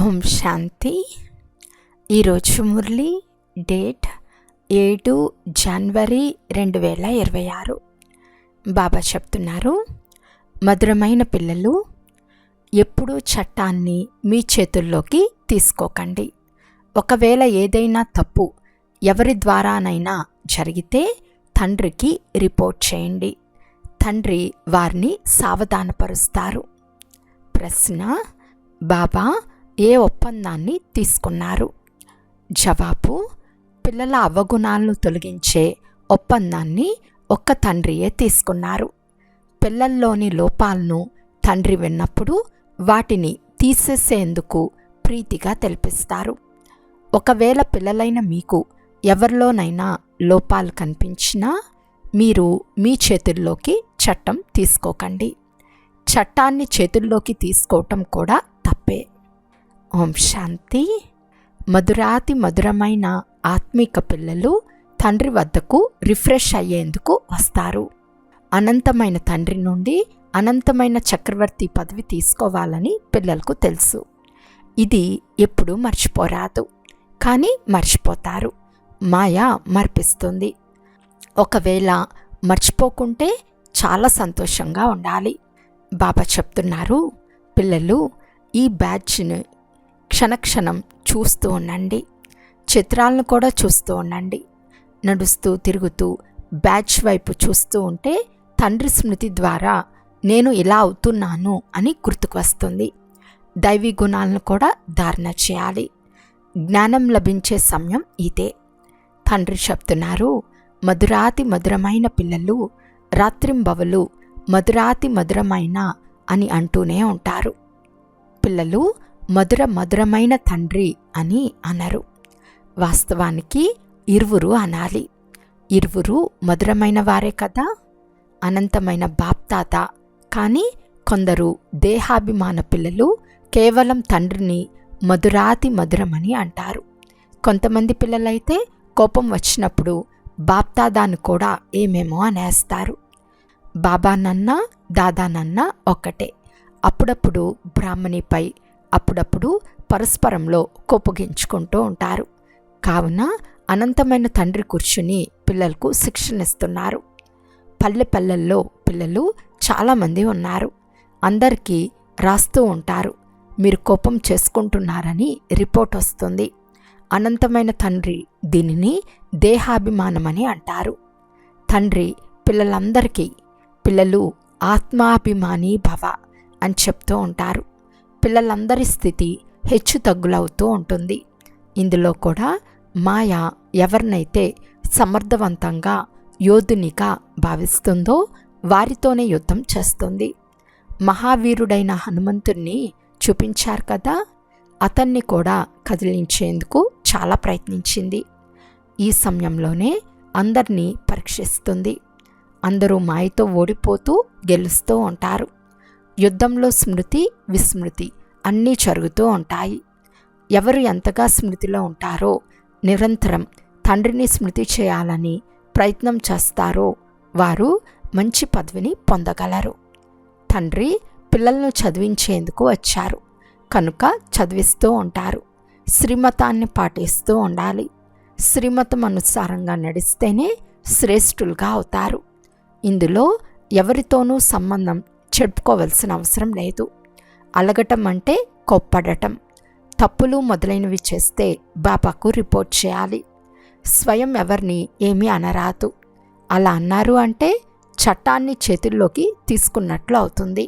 ఓం శాంతి. ఈరోజు మురళి డేట్ 7 జనవరి 2026. బాబా చెప్తున్నారు, మధురమైన పిల్లలు, ఎప్పుడూ చట్టాన్ని మీ చేతుల్లోకి తీసుకోకండి. ఒకవేళ ఏదైనా తప్పు ఎవరి ద్వారానైనా జరిగితే తండ్రికి రిపోర్ట్ చేయండి. తండ్రి వారిని సావధానపరుస్తారు. ప్రశ్న: బాబా ఏ ఒప్పందాన్ని తీసుకున్నారు? జవాబు: పిల్లల అవగుణాలను తొలగించే ఒప్పందాన్ని ఒక్క తండ్రియే తీసుకున్నారు. పిల్లల్లోని లోపాలను తండ్రి విన్నప్పుడు వాటిని తీసేసేందుకు ప్రీతిగా తెలిపిస్తారు. ఒకవేళ పిల్లలైన మీకు ఎవరిలోనైనా లోపాలు కనిపించినా మీరు మీ చేతుల్లోకి చట్టం తీసుకోకండి. చట్టాన్ని చేతుల్లోకి తీసుకోవటం కూడా తప్పే. ఓం శాంతి. మధురాతి మధురమైన ఆత్మిక పిల్లలు తండ్రి వద్దకు రిఫ్రెష్ అయ్యేందుకు వస్తారు. అనంతమైన తండ్రి నుండి అనంతమైన చక్రవర్తి పదవి తీసుకోవాలని పిల్లలకు తెలుసు. ఇది ఎప్పుడూ మర్చిపోరాదు, కానీ మర్చిపోతారు. మాయ మర్పిస్తుంది. ఒకవేళ మర్చిపోకుంటే చాలా సంతోషంగా ఉండాలి. బాబా చెప్తున్నారు, పిల్లలు ఈ బ్యాడ్జ్ని క్షణక్షణం చూస్తూ ఉండండి. చిత్రాలను కూడా చూస్తూ ఉండండి. నడుస్తూ తిరుగుతూ బ్యాడ్జ్ వైపు చూస్తూ ఉంటే తండ్రి స్మృతి ద్వారా నేను ఇలా అవుతున్నాను అని గుర్తుకు వస్తుంది. దైవీ గుణాలను కూడా ధారణ చేయాలి. జ్ఞానం లభించే సమయం ఇదే. తండ్రి చెప్తున్నారు, మధురాతి మధురమైన పిల్లలు రాత్రింబవలు మధురాతి మధురమైన అని అంటూనే ఉంటారు. పిల్లలు మధురమైన తండ్రి అని అనరు. వాస్తవానికి ఇరువురు అనాలి. ఇరువురు మధురమైన వారే కదా, అనంతమైన బాప్తాత. కానీ కొందరు దేహాభిమాన పిల్లలు కేవలం తండ్రిని మధురాతి మధురమని అంటారు. కొంతమంది పిల్లలైతే కోపం వచ్చినప్పుడు బాప్తాదాను కూడా ఏమేమో అనేస్తారు. బాబానన్నా దాదానన్నా ఒక్కటే. అప్పుడప్పుడు బ్రాహ్మణిపై, అప్పుడప్పుడు పరస్పరంలో కోపగించుకుంటూ ఉంటారు. కావున అనంతమైన తండ్రి కూర్చుని పిల్లలకు శిక్షణిస్తున్నారు. పల్లెల్లో పిల్లలు చాలామంది ఉన్నారు. అందరికీ రాస్తూ ఉంటారు, మీరు కోపం చేసుకుంటున్నారని రిపోర్ట్ వస్తుంది. అనంతమైన తండ్రి దీనిని దేహాభిమానమని అంటారు. తండ్రి పిల్లలందరికీ పిల్లలు ఆత్మాభిమాని భవ అని చెప్తూ ఉంటారు. పిల్లలందరి స్థితి హెచ్చు తగ్గులవుతూ ఉంటుంది. ఇందులో కూడా మాయ ఎవరినైతే సమర్థవంతంగా యోధునిగా భావిస్తుందో వారితోనే యుద్ధం చేస్తుంది. మహావీరుడైన హనుమంతుణ్ణి చూపించారు కదా, అతన్ని కూడా కదిలించేందుకు చాలా ప్రయత్నించింది. ఈ సమయంలోనే అందరినీ పరీక్షిస్తుంది. అందరూ మాయతో ఓడిపోతూ గెలుస్తూ ఉంటారు. యుద్ధంలో స్మృతి విస్మృతి అన్నీ జరుగుతూ ఉంటాయి. ఎవరు ఎంతగా స్మృతిలో ఉంటారో, నిరంతరం తండ్రిని స్మృతి చేయాలని ప్రయత్నం చేస్తారో వారు మంచి పదవిని పొందగలరు. తండ్రి పిల్లలను చదివించేందుకు వచ్చారు కనుక చదివిస్తూ ఉంటారు. శ్రీమతాన్ని పాటిస్తూ ఉండాలి. శ్రీమతం అనుసారంగా నడిస్తేనే శ్రేష్ఠులుగా అవుతారు. ఇందులో ఎవరితోనూ సంబంధం చెప్పుకోవలసిన అవసరం లేదు. అలగటం అంటే కోప్పడటం, తప్పులు మొదలైనవి చేస్తే బాబాకు రిపోర్ట్ చేయాలి. స్వయం ఎవరిని ఏమీ అనరాదు. అలా అన్నారు అంటే చట్టాన్ని చేతుల్లోకి తీసుకున్నట్లు అవుతుంది.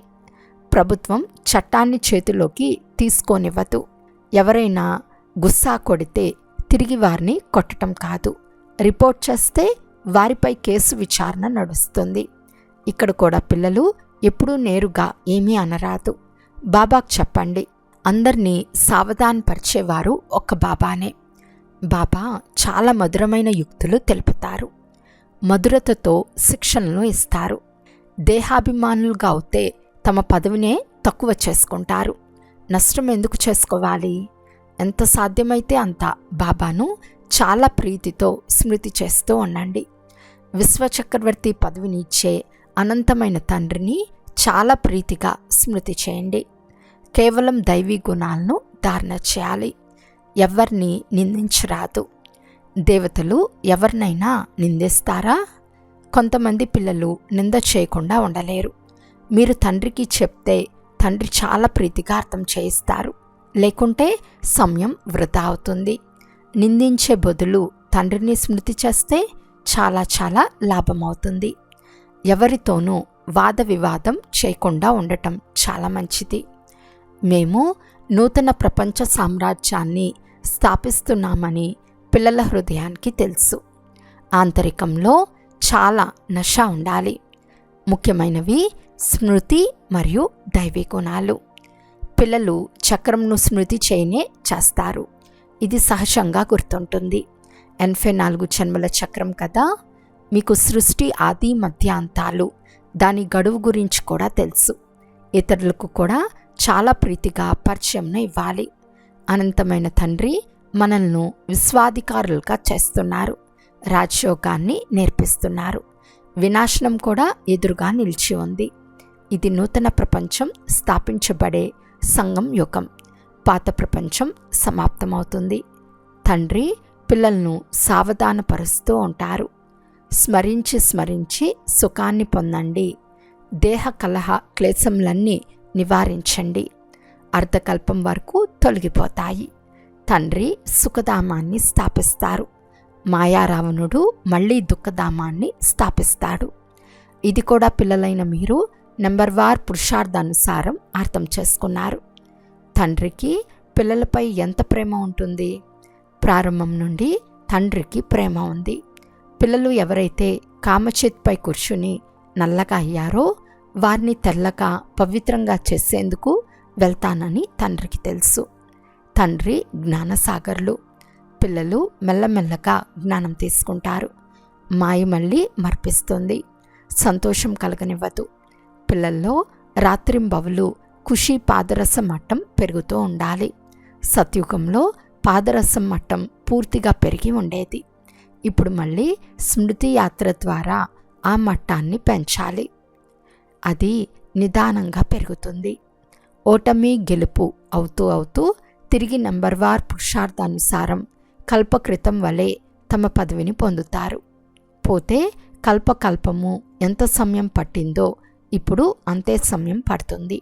ప్రభుత్వం చట్టాన్ని చేతుల్లోకి తీసుకోనివ్వదు. ఎవరైనా గుస్సా కొడితే తిరిగి వారిని కొట్టడం కాదు, రిపోర్ట్ చేస్తే వారిపై కేసు విచారణ నడుస్తుంది. ఇక్కడ కూడా పిల్లలు ఎప్పుడూ నేరుగా ఏమీ అనరాదు. బాబాకు చెప్పండి. అందరినీ సావధానపరిచేవారు ఒక్క బాబానే. బాబా చాలా మధురమైన యుక్తులు తెలుపుతారు. మధురతతో శిక్షణను ఇస్తారు. దేహాభిమానులుగా అవుతే తమ పదవినే తక్కువ చేసుకుంటారు. నష్టం ఎందుకు చేసుకోవాలి? ఎంత సాధ్యమైతే అంత బాబాను చాలా ప్రీతితో స్మృతి చేస్తూ ఉండండి. విశ్వచక్రవర్తి పదవిని ఇచ్చే అనంతమైన తండ్రిని చాలా ప్రీతిగా స్మృతి చేయండి. కేవలం దైవీ గుణాలను ధారణ చేయాలి. ఎవరిని నిందించరాదు. దేవతలు ఎవరినైనా నిందిస్తారా? కొంతమంది పిల్లలు నింద చేయకుండా ఉండలేరు. మీరు తండ్రికి చెప్తే తండ్రి చాలా ప్రీతిగా అర్థం చేయిస్తారు. లేకుంటే సమయం వృధా అవుతుంది. నిందించే బదులు తండ్రిని స్మృతి చేస్తే చాలా చాలా లాభమవుతుంది. ఎవరితోనూ వాద వివాదం చేయకుండా ఉండటం చాలా మంచిది. మేము నూతన ప్రపంచ సామ్రాజ్యాన్ని స్థాపిస్తున్నామని పిల్లల హృదయానికి తెలుసు. ఆంతరికంలో చాలా నశ ఉండాలి. ముఖ్యమైనవి స్మృతి మరియు దైవీ గుణాలు. పిల్లలు చక్రంను స్మృతి చేయనే చేస్తారు. ఇది సహజంగా గుర్తుంటుంది. 84 జన్మల చక్రం కదా. మీకు సృష్టి ఆది మధ్య అంతాలు, దాని గడువు గురించి కూడా తెలుసు. ఇతరులకు కూడా చాలా ప్రీతిగా పరిచయంను ఇవ్వాలి. అనంతమైన తండ్రి మనల్ని విశ్వాధికారులుగా చేస్తున్నారు. రాజయోగాన్ని నేర్పిస్తున్నారు. వినాశనం కూడా ఎదురుగా నిలిచి ఉంది. ఇది నూతన ప్రపంచం స్థాపించబడే సంగం యుగం. పాత ప్రపంచం సమాప్తమవుతుంది. తండ్రి పిల్లలను సావధానపరుస్తూ ఉంటారు. స్మరించి స్మరించి సుఖాన్ని పొందండి. దేహ కలహ క్లేశములన్నీ నివారించండి. అర్ధకల్పం వరకు తొలగిపోతాయి. తండ్రి సుఖధామాన్ని స్థాపిస్తారు. మాయారావణుడు మళ్ళీ దుఃఖధామాన్ని స్థాపిస్తాడు. ఇది కూడా పిల్లలైన మీరు నెంబర్వార్ పురుషార్థానుసారం అర్థం చేసుకున్నారు. తండ్రికి పిల్లలపై ఎంత ప్రేమ ఉంటుంది? ప్రారంభం నుండి తండ్రికి ప్రేమ ఉంది. పిల్లలు ఎవరైతే కామచేత్పై కూర్చుని నల్లగా అయ్యారో వారిని తెల్లగా పవిత్రంగా చేసేందుకు వెళ్తానని తండ్రికి తెలుసు. తండ్రి జ్ఞానసాగర్లు. పిల్లలు మెల్లమెల్లగా జ్ఞానం తీసుకుంటారు. మాయ మళ్ళీ మర్పిస్తుంది. సంతోషం కలగనివ్వదు. పిల్లల్లో రాత్రింబవలు ఖుషి పాదరసం మట్టం పెరుగుతూ ఉండాలి. సత్యుగంలో పాదరసం మట్టం పూర్తిగా పెరిగి ఉండేది. ఇప్పుడు మళ్ళీ స్మృతి యాత్ర ద్వారా ఆ మట్టాన్ని పెంచాలి. అది నిదానంగా పెరుగుతుంది. ఓటమి గెలుపు అవుతూ అవుతూ తిరిగి నెంబర్వార్ పురుషార్థానుసారం కల్పకృతం వలె తమ పదవిని పొందుతారు. పోతే కల్పకల్పము ఎంత సమయం పట్టిందో ఇప్పుడు అంతే సమయం పడుతుంది.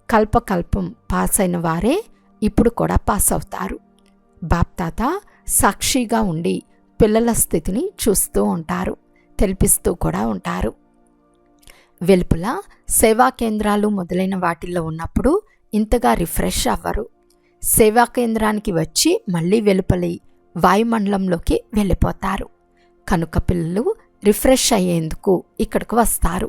కల్పకల్పం పాస్ అయిన వారే ఇప్పుడు కూడా పాస్ అవుతారు. బాప్తాత సాక్షిగా ఉండి పిల్లల స్థితిని చూస్తూ ఉంటారు, తెలిపిస్తూ కూడా ఉంటారు. వెలుపల సేవా కేంద్రాలు మొదలైన వాటిల్లో ఉన్నప్పుడు ఇంతగా రిఫ్రెష్ అవ్వరు. సేవా కేంద్రానికి వచ్చి మళ్ళీ వెలుపలి వాయుమండలంలోకి వెళ్ళిపోతారు. కనుక పిల్లలు రిఫ్రెష్ అయ్యేందుకు ఇక్కడికి వస్తారు.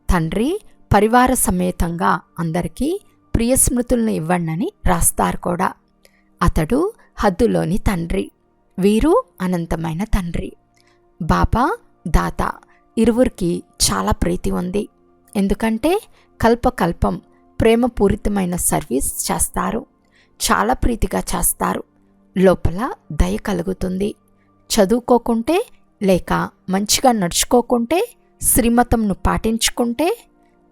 తండ్రి పరివార సమేతంగా అందరికీ ప్రియ స్మృతులను ఇవ్వండి రాస్తారు కూడా. అతడు హద్దులోని తండ్రి, వీరు అనంతమైన తండ్రి. బాబా దాత ఇరువురికి చాలా ప్రీతి ఉంది. ఎందుకంటే కల్పకల్పం ప్రేమపూరితమైన సర్వీస్ చేస్తారు. చాలా ప్రీతిగా చేస్తారు. లోపల దయ కలుగుతుంది. చదువుకోకుంటే లేక మంచిగా నడుచుకోకుంటే, శ్రీమతంను పాటించుకుంటే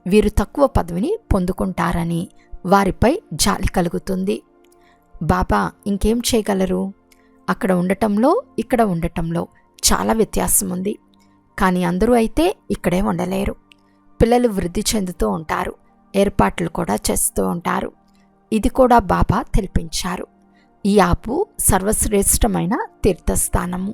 వీరు తక్కువ పదవిని పొందుకుంటారని వారిపై జాలి కలుగుతుంది. బాబా ఇంకేం చేయగలరు? అక్కడ ఉండటంలో ఇక్కడ ఉండటంలో చాలా వ్యత్యాసం ఉంది. కానీ అందరూ అయితే ఇక్కడే ఉండలేరు. పిల్లలు వృద్ధి చెందుతూ ఉంటారు. ఏర్పాట్లు కూడా చేస్తూ ఉంటారు. ఇది కూడా బాబా తెలిపించారు. ఈ ఆపు సర్వశ్రేష్టమైన తీర్థస్థానము.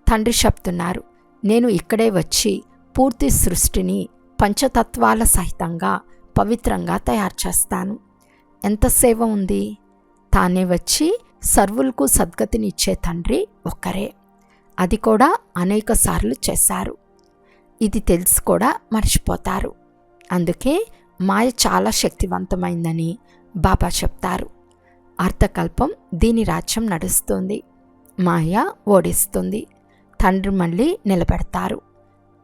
తండ్రి చెప్తున్నారు, నేను ఇక్కడే వచ్చి పూర్తి సృష్టిని పంచతత్వాల సహితంగా పవిత్రంగా తయారు చేస్తాను. ఎంత సేవ ఉంది! తానే వచ్చి సర్వులకు సద్గతినిచ్చే తండ్రి ఒక్కరే. అది కూడా అనేక సార్లు చేశారు. ఇది తెలిసి కూడా మర్చిపోతారు. అందుకే మాయ చాలా శక్తివంతమైందని బాబా చెప్తారు. అర్థకల్పం దీని రాజ్యం నడుస్తుంది. మాయ ఓడిస్తుంది. తండ్రి మళ్ళీ నిలబెడతారు.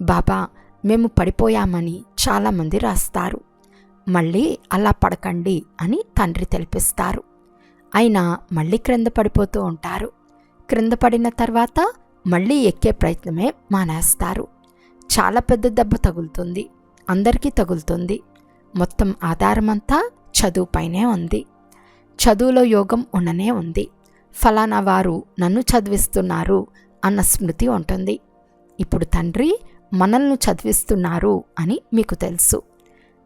బాబా మేము పడిపోయామని చాలామంది రాస్తారు. మళ్ళీ అలా పడకండి అని తండ్రి తెలిపిస్తారు. అయినా మళ్ళీ క్రింద పడిపోతూ ఉంటారు. క్రింద పడిన తర్వాత మళ్ళీ ఎక్కే ప్రయత్నమే మానేస్తారు. చాలా పెద్ద దెబ్బ తగులుతుంది. అందరికీ తగులుతుంది. మొత్తం ఆధారమంతా చదువుపైనే ఉంది. చదువులో యోగం ఉండనే ఉంది, ఫలానా వారు నన్ను చదివిస్తున్నారు అన్న స్మృతి ఉంటుంది. ఇప్పుడు తండ్రి మనల్ని చదివిస్తున్నారు అని మీకు తెలుసు.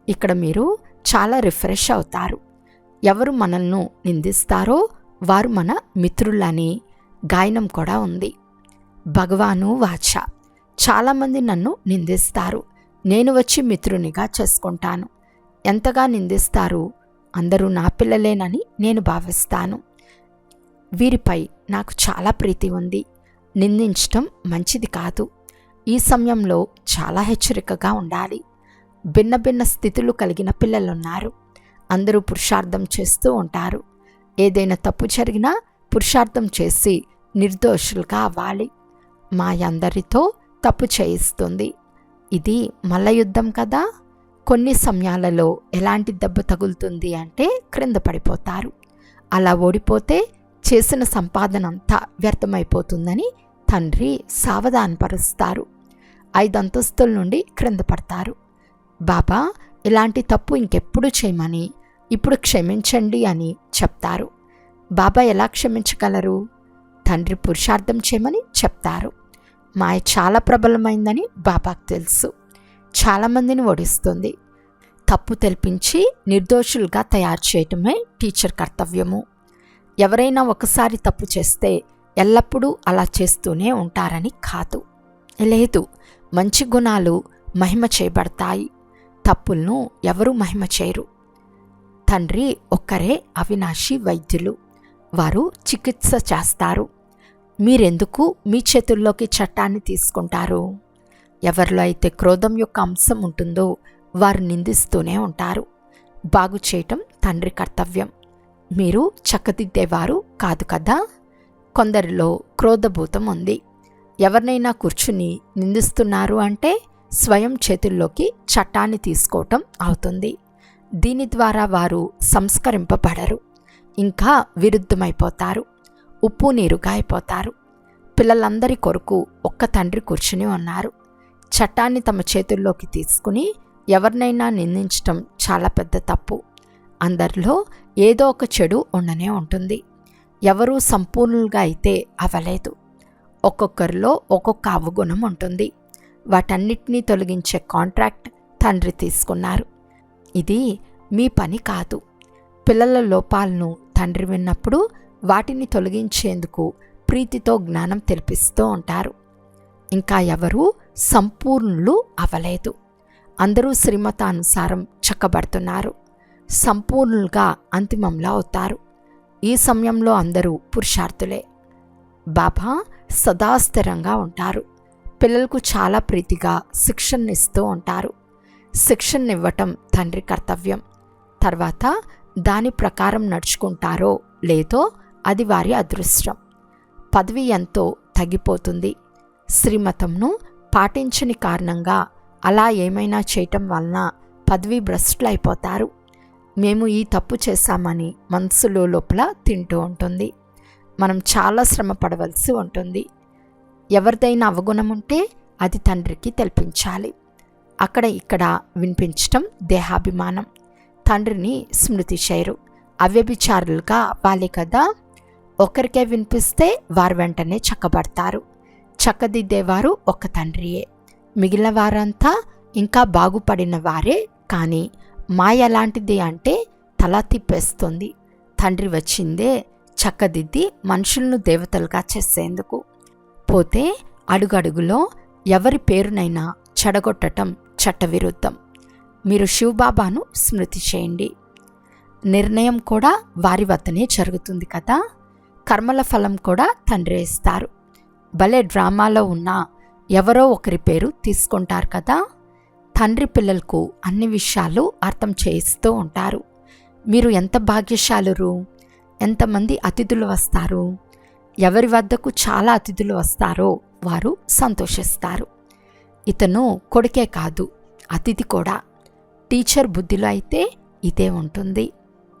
ఇక్కడ మీరు చాలా రిఫ్రెష్ అవుతారు. ఎవరు మనల్ని నిందిస్తారో వారు మన మిత్రులని గాయనం కూడా ఉంది. భగవాను వాచ, చాలామంది నన్ను నిందిస్తారు, నేను వచ్చి మిత్రునిగా చేసుకుంటాను. ఎంతగా నిందిస్తారు, అందరూ నా పిల్లలేనని నేను భావిస్తాను. వీరిపై నాకు చాలా ప్రీతి ఉంది. నిందించటం మంచిది కాదు. ఈ సమయంలో చాలా హెచ్చరికగా ఉండాలి. భిన్న భిన్న స్థితులు కలిగిన పిల్లలున్నారు. అందరూ పురుషార్థం చేస్తూ ఉంటారు. ఏదైనా తప్పు జరిగినా పురుషార్థం చేసి నిర్దోషులుగా అవ్వాలి. మాయ అందరితో తప్పు చేయిస్తుంది. ఇది మల్లయుద్ధం కదా. కొన్ని సమయాలలో ఎలాంటి దెబ్బ తగులుతుంది అంటే క్రింద పడిపోతారు. అలా ఓడిపోతే చేసిన సంపాదన అంతా వ్యర్థమైపోతుందని తండ్రి సావధానపరుస్తారు. 5 అంతస్తుల నుండి క్రింద పడతారు. బాబా ఇలాంటి తప్పు ఇంకెప్పుడు చేయమని, ఇప్పుడు క్షమించండి అని చెప్తారు. బాబా ఎలా క్షమించగలరు? తండ్రి పురుషార్థం చేయమని చెప్తారు. మాయ చాలా ప్రబలమైందని బాబాకు తెలుసు. చాలామందిని ఓడిస్తుంది. తప్పు తెల్పించి నిర్దోషులుగా తయారు చేయటమే టీచర్ కర్తవ్యము. ఎవరైనా ఒకసారి తప్పు చేస్తే ఎల్లప్పుడూ అలా చేస్తూనే ఉంటారని కాదు. లేదు, మంచి గుణాలు మహిమ చేయబడతాయి. తప్పులను ఎవరూ మహిమ చేయరు. తండ్రి ఒక్కరే అవినాశి వైద్యులు. వారు చికిత్స చేస్తారు. మీరెందుకు మీ చేతుల్లోకి చట్టాన్ని తీసుకుంటారు? ఎవరిలో అయితే క్రోధం యొక్క అంశం ఉంటుందో వారు నిందిస్తూనే ఉంటారు. బాగు చేయటం తండ్రి కర్తవ్యం. మీరు చక్కదిద్దేవారు కాదు కదా. కొందరిలో క్రోధభూతం ఉంది. ఎవరినైనా కూర్చుని నిందిస్తున్నారు అంటే స్వయం చేతుల్లోకి చట్టాన్ని తీసుకోవటం అవుతుంది. దీని ద్వారా వారు సంస్కరింపబడరు, ఇంకా విరుద్ధమైపోతారు, ఉప్పు నీరుగా అయిపోతారు. పిల్లలందరి కొరకు ఒక్క తండ్రి కూర్చుని ఉన్నారు. చట్టాన్ని తమ చేతుల్లోకి తీసుకుని ఎవరినైనా నిందించటం చాలా పెద్ద తప్పు. అందరిలో ఏదో ఒక చెడు ఉండనే ఉంటుంది. ఎవరూ సంపూర్ణులుగా అయితే అవ్వలేదు. ఒక్కొక్కరిలో ఒక్కొక్క అవగుణం ఉంటుంది. వాటన్నిటినీ తొలగించే కాంట్రాక్ట్ తండ్రి తీసుకున్నారు. ఇది మీ పని కాదు. పిల్లల లోపాలను తండ్రి విన్నప్పుడు వాటిని తొలగించేందుకు ప్రీతితో జ్ఞానం తెలిపిస్తూ ఉంటారు. ఇంకా ఎవరూ సంపూర్ణులు అవ్వలేదు. అందరూ శ్రీమతానుసారం చక్కబడుతున్నారు. సంపూర్ణులుగా అంతిమంలో అవుతారు. ఈ సమయంలో అందరూ పురుషార్థులే. బాబా సదా స్థిరంగా ఉంటారు. పిల్లలకు చాలా ప్రీతిగా శిక్షణ ఇస్తూ ఉంటారు. శిక్షణ ఇవ్వటం తండ్రి కర్తవ్యం. తర్వాత దాని ప్రకారం నడుచుకుంటారో లేదో అది వారి అదృష్టం. పదవి ఎంతో తగ్గిపోతుంది. శ్రీమతంను పాటించని కారణంగా అలా ఏమైనా చేయటం వలన పదవి భ్రష్టులైపోతారు. మేము ఈ తప్పు చేశామని మనసులో లోపల తింటూ ఉంటుంది. మనం చాలా శ్రమ పడవలసి ఉంటుంది. ఎవరిదైనా అవగుణం ఉంటే అది తండ్రికి తెలిపించాలి. అక్కడ ఇక్కడ వినిపించటం దేహాభిమానం. తండ్రిని స్మృతి చేయరు. అవ్యభిచారులుగా అవ్వాలి కదా. ఒకరికే వినిపిస్తే వారు వెంటనే చక్కబడతారు. చక్కదిద్దేవారు ఒక్క తండ్రియే. మిగిలిన వారంతా ఇంకా బాగుపడిన వారే. కానీ మాయ ఎలాంటిది అంటే తల తిప్పేస్తుంది. తండ్రి వచ్చిందే చక్కదిద్ది మనుషులను దేవతలుగా చేసేందుకు. పోతే అడుగడుగులో ఎవరి పేరునైనా చెడగొట్టటం చట్టవిరుద్ధం. మీరు శివబాబాను స్మృతి చేయండి. నిర్ణయం కూడా వారి వద్దనే జరుగుతుంది కదా. కర్మల ఫలం కూడా తండ్రి ఇస్తారు. భలే డ్రామాలో ఉన్న ఎవరో ఒకరి పేరు తీసుకుంటారు కదా. తండ్రి పిల్లలకు అన్ని విషయాలు అర్థం చేయిస్తూ ఉంటారు. మీరు ఎంత భాగ్యశాలురు. ఎంతమంది అతిథులు వస్తారు. ఎవరి వద్దకు చాలా అతిథులు వస్తారో వారు సంతోషిస్తారు. ఇతను కొడుకే కాదు, అతిథి కూడా. టీచర్ బుద్ధిలో అయితే ఇదే ఉంటుంది.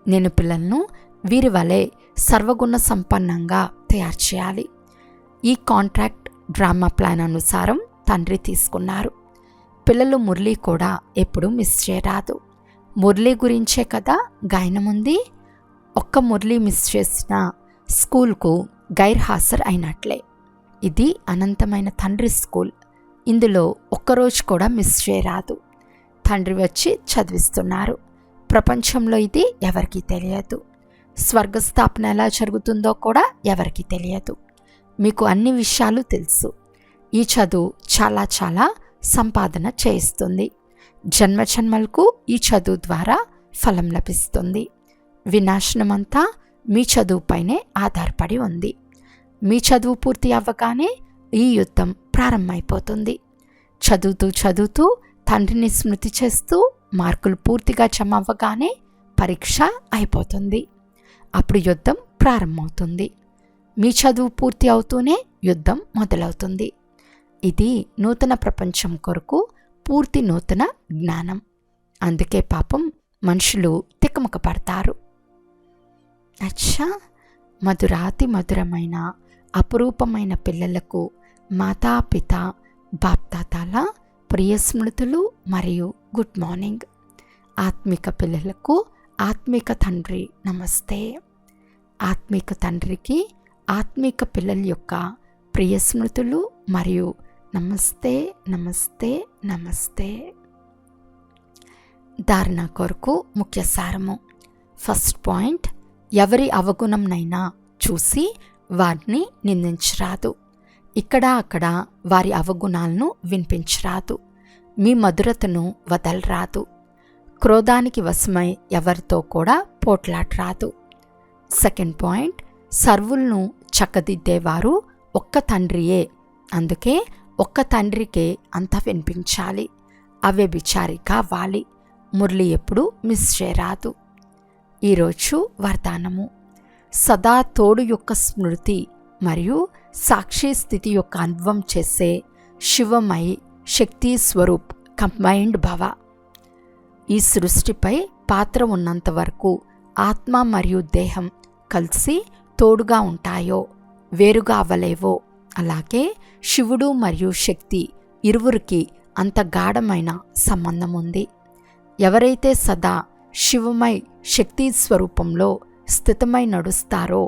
నేను పిల్లలను వీరి వలె సర్వగుణ సంపన్నంగా తయారు చేయాలి. ఈ కాంట్రాక్ట్ డ్రామా ప్లాన్ అనుసారం తండ్రి తీసుకున్నారు. పిల్లలు మురళి కూడా ఎప్పుడూ మిస్ చేయరాదు. మురళి గురించే కదా గాయనం ఉంది. ఒక్క మురళి మిస్ చేసిన స్కూల్కు గైర్హాజరు అయినట్లే. ఇది అనంతమైన తండ్రి స్కూల్. ఇందులో ఒక్కరోజు కూడా మిస్ చేయరాదు. తండ్రి వచ్చి చదివిస్తున్నారు. ప్రపంచంలో ఇది ఎవరికీ తెలియదు. స్వర్గస్థాపన ఎలా జరుగుతుందో కూడా ఎవరికీ తెలియదు. మీకు అన్ని విషయాలు తెలుసు. ఈ చదువు చాలా చాలా సంపాదన చేయిస్తుంది. జన్మజన్మలకు ఈ చదువు ద్వారా ఫలం లభిస్తుంది. వినాశనమంతా మీ చదువుపైనే ఆధారపడి ఉంది. మీ చదువు పూర్తి అవ్వగానే ఈ యుద్ధం ప్రారంభమైపోతుంది. చదువుతూ తండ్రిని స్మృతి చేస్తూ మార్కులు పూర్తిగా జమ అవ్వగానే పరీక్ష అయిపోతుంది. అప్పుడు యుద్ధం ప్రారంభమవుతుంది. మీ చదువు పూర్తి అవుతూనే యుద్ధం మొదలవుతుంది. ఇది నూతన ప్రపంచం కొరకు పూర్తి నూతన జ్ఞానం. అందుకే పాపం మనుషులు తికమక పడతారు. అచ్చా, మధురాతి మధురమైన అపురూపమైన పిల్లలకు మాతాపిత బాప్దాదాల ప్రియ స్మృతులు మరియు గుడ్ మార్నింగ్. ఆత్మిక పిల్లలకు ఆత్మిక తండ్రి నమస్తే. ఆత్మిక తండ్రికి ఆత్మిక పిల్లల యొక్క ప్రియ స్మృతులు మరియు నమస్తే నమస్తే నమస్తే. ధారణ కొరకు ముఖ్య సారము. ఫస్ట్ పాయింట్, ఎవరి అవగుణంనైనా చూసి వారిని నిందించరాదు. ఇక్కడ అక్కడ వారి అవగుణాలను వినిపించరాదు. మీ మధురతను వదలరాదు. క్రోధానికి వశమై ఎవరితో కూడా పోట్లాడరాదు. సెకండ్ పాయింట్, సర్వులను చక్కదిద్దేవారు ఒక్క తండ్రియే. అందుకే ఒక్క తండ్రికే అంత వినిపించాలి. అవే బిచారి కావాలి. మురళి ఎప్పుడు మిస్ చేయరాదు. ఈరోజు వరదానము. సదా తోడు యొక్క స్మృతి మరియు సాక్షి స్థితి యొక్క అనుభవం చేసే శివమై శక్తి స్వరూప్ కంబైన్డ్ భవ. ఈ సృష్టిపై పాత్ర ఉన్నంత వరకు ఆత్మ మరియు దేహం కలిసి తోడుగా ఉంటాయో, వేరుగా అవ్వలేవో, అలాగే శివుడు మరియు శక్తి ఇరువురికి అంత గాఢమైన సంబంధం ఉంది. ఎవరైతే సదా శివమై శక్తి స్వరూపంలో స్థితమై నడుస్తారో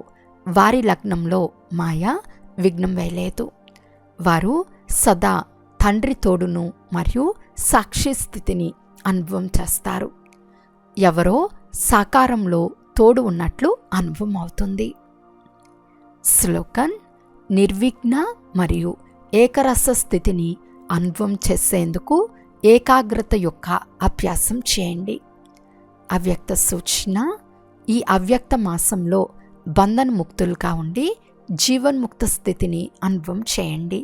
వారి లగ్నంలో మాయ విఘ్నం వేయలేదు. వారు సదా తండ్రి తోడును మరియు సాక్షి స్థితిని అనుభవం చేస్తారు. ఎవరో సాకారంలో తోడు ఉన్నట్లు అనుభవం అవుతుంది. శ్లోకన్. నిర్విఘ్న మరియు ఏకరస స్థితిని అనుభవం చేసేందుకు ఏకాగ్రత యొక్క అభ్యాసం చేయండి. అవ్యక్త సూచన. ఈ అవ్యక్త మాసంలో బంధనముక్తులుగా ఉండి జీవన్ముక్త స్థితిని అనుభవం చేయండి.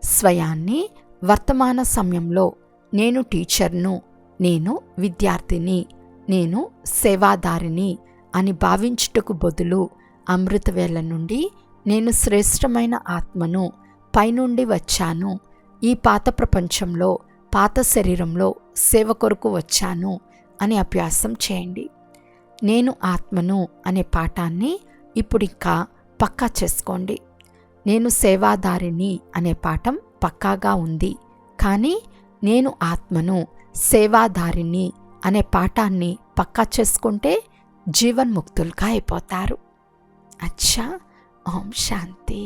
స్వయాన్ని వర్తమాన సమయంలో నేను టీచర్ను, నేను విద్యార్థిని, నేను సేవాదారిని అని భావించుటకు బదులు అమృతవేళ నుండి నేను శ్రేష్టమైన ఆత్మను, పైనుండి వచ్చాను, ఈ పాత ప్రపంచంలో పాత శరీరంలో సేవ కొరకు వచ్చాను అని అభ్యాసం చేయండి. నేను ఆత్మను అనే పాఠాన్ని ఇప్పుడింకా పక్కా చేసుకోండి. నేను సేవాదారిని అనే పాఠం పక్కాగా ఉంది, కానీ నేను ఆత్మను, సేవాదారిని అనే పాఠాన్ని పక్కా చేసుకుంటే జీవన్ముక్తులుగా అయిపోతారు. అచ్చా, ఓం శాంతి.